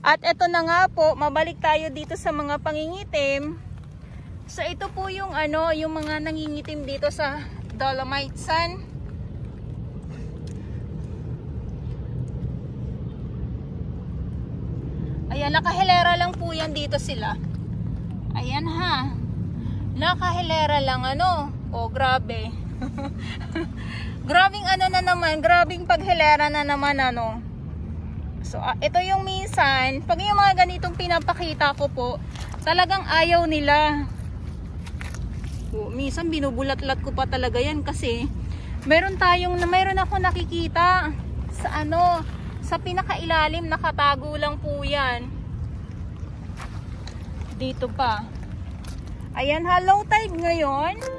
At eto na nga po, mabalik tayo dito sa mga pangingitim. So ito po yung yung mga nangingitim dito sa Dolomite Sun. Ayan, nakahilera lang po yan dito sila. Ayan ha. Nakahilera lang Oh, grabe. Grabing na naman, grabing paghilera na naman So, ito yung minsan, pag yung mga ganitong pinapakita ko po, talagang ayaw nila. Minsan binubulat-lat ko pa talaga yan kasi meron ako nakikita sa sa pinakailalim, nakatago lang po yan. Dito pa. Ayan, low tide ngayon.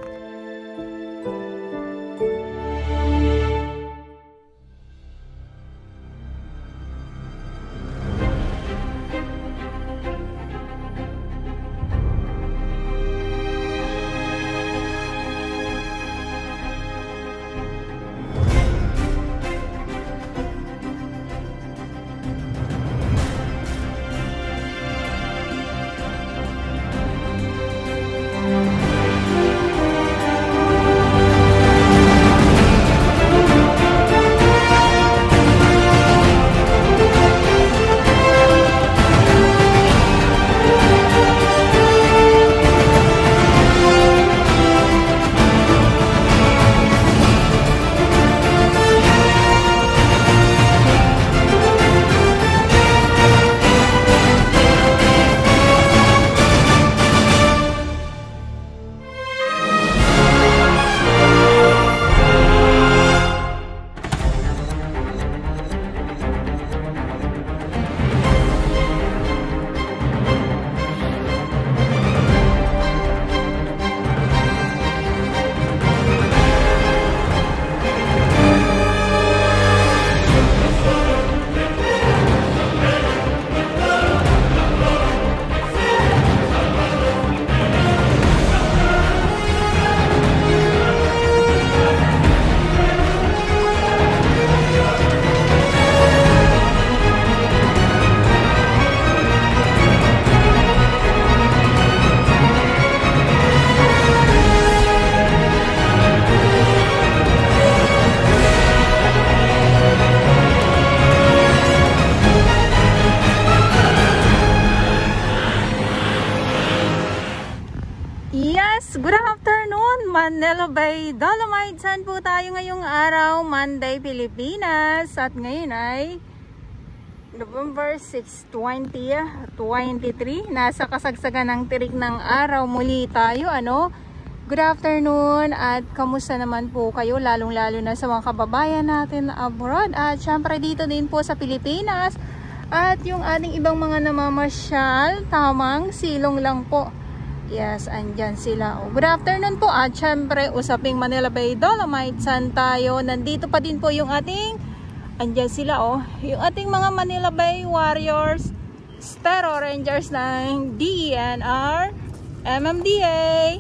Good afternoon, Manila Bay, Dolomite Sun po tayo ngayong araw, Monday, Pilipinas. At ngayon ay November 6, 2023. Nasa kasagsagan ng tirik ng araw muli tayo. Good afternoon at kamusta naman po kayo, lalong-lalo na sa mga kababayan natin abroad. At syempre dito din po sa Pilipinas. At yung ating ibang mga namamasyal, tamang silong lang po. Yes, andyan sila. Good afternoon po. At syempre, usaping Manila Bay, Dolomite Sun tayo. Nandito pa din po yung ating, andyan sila yung ating mga Manila Bay Warriors, Stero Rangers ng DENR, MMDA,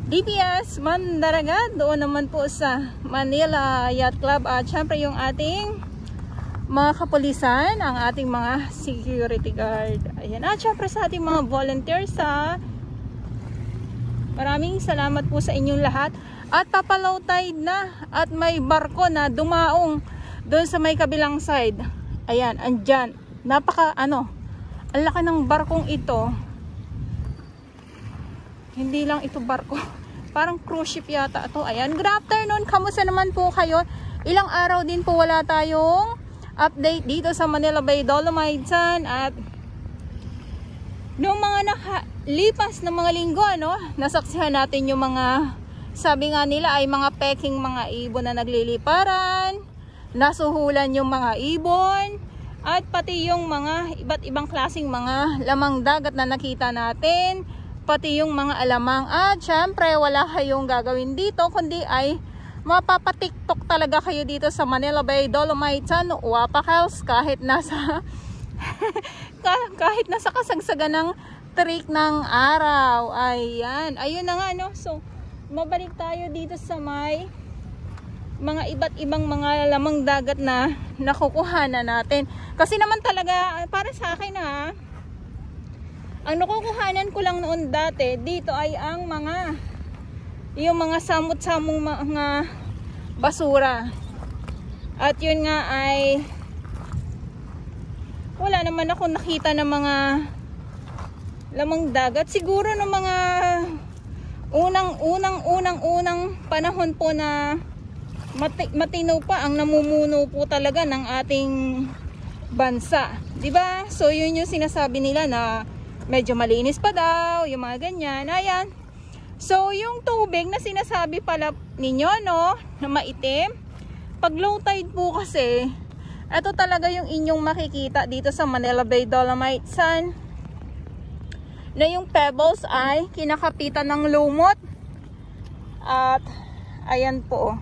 DPS, Mandaragat. Doon naman po sa Manila Yacht Club. At syempre yung ating mga kapulisan, ang ating mga security guard. Ayan. At syempre sa ating mga volunteers maraming salamat po sa inyong lahat. At papalow tide na at may barko na dumaong doon sa may kabilang side. Ayan, andyan. Ang laki ng barkong ito. Hindi lang ito barko. Parang cruise ship yata ito. Ayan, good afternoon. Kamusta naman po kayo? Ilang araw din po wala tayong update dito sa Manila Bay, Dolomite Sun. At noong mga lipas na mga linggo, nasaksihan natin yung mga, sabi nga nila ay mga peking mga ibon na nagliliparan, nasuhulan yung mga ibon, at pati yung mga iba't ibang klaseng mga lamang dagat na nakita natin, pati yung mga alamang. At syempre wala kayong gagawin dito kundi ay mapapatiktok talaga kayo dito sa Manila Bay, Dolomite Sun, Wapakels, kahit nasa kahit nasa kasagsagan ng trik ng araw. Ayan, ayun na nga So, mabalik tayo dito sa may mga iba't ibang mga lamang dagat na nakukuhanan natin. Kasi naman talaga, para sa akin ha, ang nakukuhanan ko lang noon dati, dito ay ang yung mga samot-samong mga basura. At yun nga ay, wala naman ako nakita ng mga lamang dagat. Siguro ng mga unang panahon po na matino pa ang namumuno po talaga ng ating bansa, 'di ba? So yun yung sinasabi nila na medyo malinis pa daw, yung mga ganyan. Ayan. So yung tubig na sinasabi pala ninyo, no, na maitim, pag low tide po kasi, ito talaga yung inyong makikita dito sa Manila Bay Dolomite Sand, na yung pebbles ay kinakapitan ng lumot. At ayan po,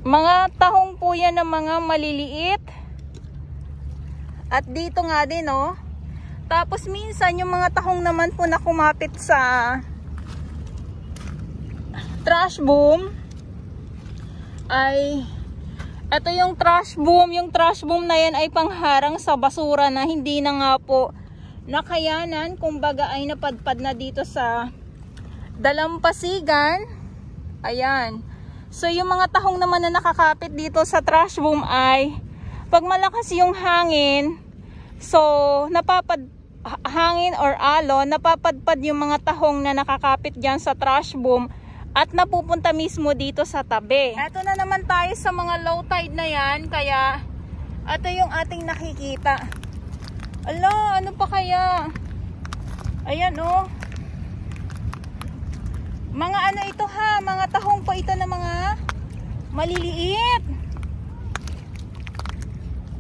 mga tahong po yan ng mga maliliit. At dito nga din, oh. Tapos minsan yung mga tahong naman po na kumapit sa trash boom ay, ito yung trash boom. Yung trash boom na yan ay pangharang sa basura na hindi na nga po nakayanan, kumbaga ay napadpad na dito sa dalampasigan. Ayan. So yung mga tahong naman na nakakapit dito sa trash boom ay, pag malakas yung hangin, so hangin or alon, napapadpad yung mga tahong na nakakapit dyan sa trash boom at napupunta mismo dito sa tabi. Eto na naman tayo sa mga low tide na yan, kaya ito yung ating nakikita. Ala, ano pa kaya? Ayan, oh. Mga ano ito ha, mga tahong pa ito na mga maliliit.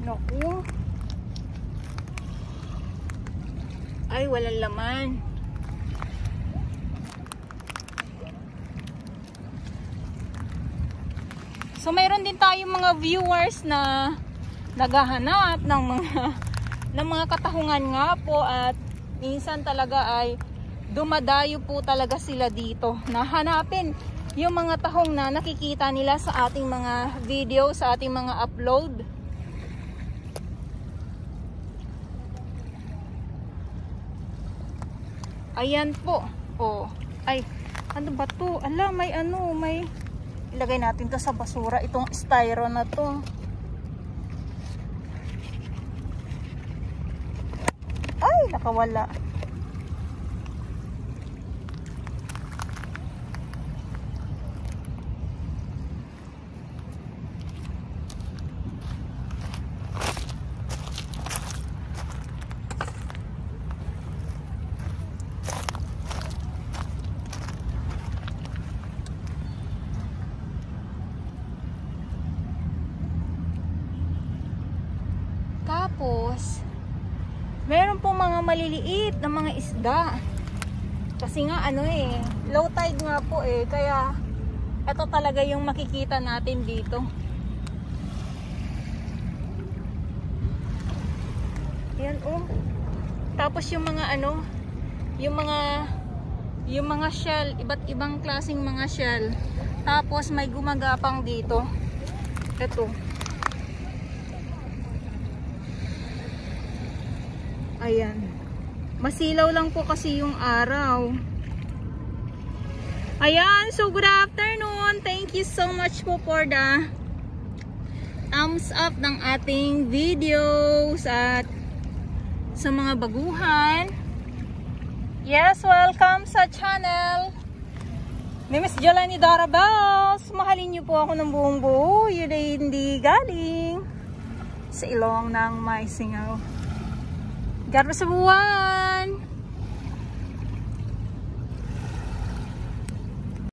Naku. Ay, walang laman. So, mayroon din tayong mga viewers na naghahanap ng mga katahungan nga po, at minsan talaga ay dumadayo po talaga sila dito na hanapin yung mga tahong na nakikita nila sa ating mga video, sa ating mga upload. Ayan po. Oh, ay, ano ba to? Ala, may ilagay natin to sa basura, itong styro na to. Ay, nakawala. Tapos, meron po mga maliliit na mga isda. Kasi nga low tide nga po kaya ito talaga yung makikita natin dito. Yan, oh. Tapos yung mga yung mga shell, iba't ibang klaseng mga shell. Tapos may gumagapang dito. Ito. Ayan. Masilaw lang po kasi yung araw. Ayan. So, good afternoon. Thank you so much po for the thumbs up ng ating videos at sa mga baguhan. Yes, welcome sa channel ni Miss Jelani Darabels. Mahalin niyo po ako ng buong buo. Yun ay hindi galing sa ilong ng may singaw. God bless everyone!